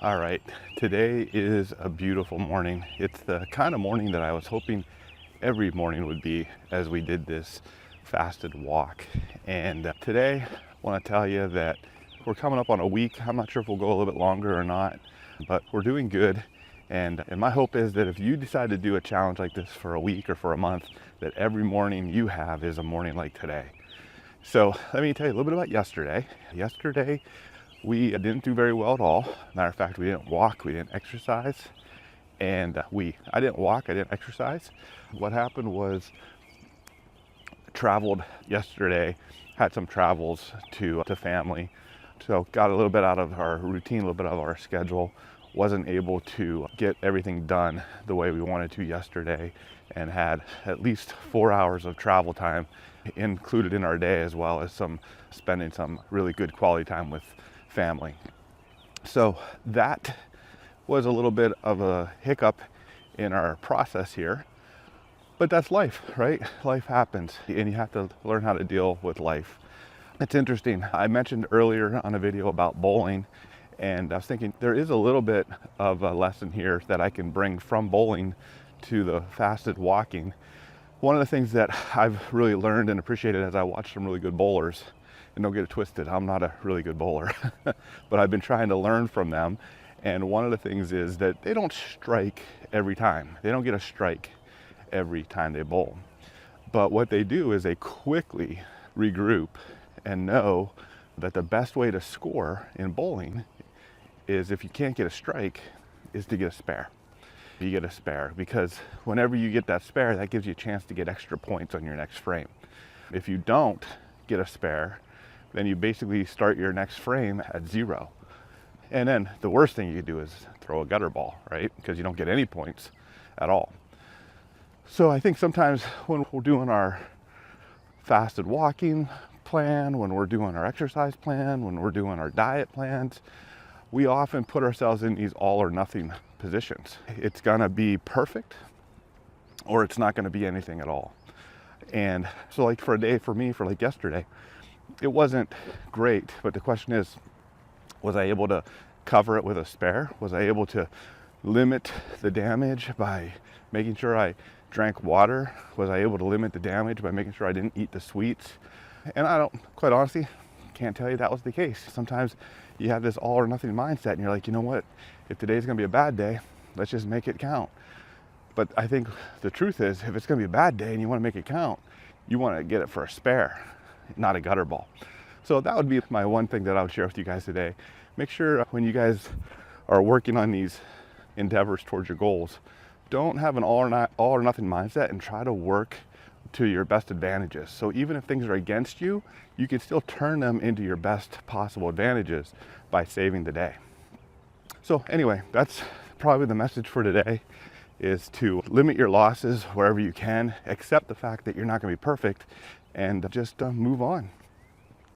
All right, today is a beautiful morning. It's the kind of morning that I was hoping every morning would be as we did this fasted walk. And today, I want to tell you that we're coming up on a week. I'm not sure if we'll go a little bit longer or not, but we're doing good. And my hope is that if you decide to do a challenge like this for a week or for a month, that every morning you have is a morning like today. So let me tell you a little bit about yesterday. Yesterday, we didn't do very well at all. Matter of fact, we didn't walk, we didn't exercise, and I didn't walk, I didn't exercise. What happened was, traveled yesterday, had some travels to family, so got a little bit out of our routine, a little bit out of our schedule. Wasn't able to get everything done the way we wanted to yesterday, and had at least 4 hours of travel time included in our day, as well as spending some really good quality time with family. So that was a little bit of a hiccup in our process here, but that's life, right? Life happens, and you have to learn how to deal with life. It's interesting. I mentioned earlier on a video about bowling, and I was thinking there is a little bit of a lesson here that I can bring from bowling to the fasted walking. One of the things that I've really learned and appreciated as I watch some really good bowlers, and don't get it twisted, I'm not a really good bowler, but I've been trying to learn from them. And one of the things is that they don't strike every time. They don't get a strike every time they bowl. But what they do is they quickly regroup and know that the best way to score in bowling is, if you can't get a strike, is to get a spare. You get a spare, because whenever you get that spare, that gives you a chance to get extra points on your next frame. If you don't get a spare, then you basically start your next frame at 0. And then the worst thing you could do is throw a gutter ball, right? Because you don't get any points at all. So I think sometimes when we're doing our fasted walking plan, when we're doing our exercise plan, when we're doing our diet plans, we often put ourselves in these all or nothing positions. It's gonna be perfect, or it's not gonna be anything at all. And so, like, for a day, for me, for like yesterday, it wasn't great, but the question is, was I able to cover it with a spare? Was I able to limit the damage by making sure I drank water? Was I able to limit the damage by making sure I didn't eat the sweets? And I don't, quite honestly, can't tell you that was the case. Sometimes you have this all or nothing mindset, and you're like, you know what, if today's gonna be a bad day, let's just make it count. But I think the truth is, if it's gonna be a bad day and you wanna make it count, you wanna get it for a spare, not a gutter ball. So that would be my one thing that I would share with you guys today. Make sure when you guys are working on these endeavors towards your goals, don't have an all or nothing mindset, and try to work to your best advantages. So even if things are against you, you can still turn them into your best possible advantages by saving the day. So anyway, that's probably the message for today, is to limit your losses wherever you can, accept the fact that you're not going to be perfect, and just move on.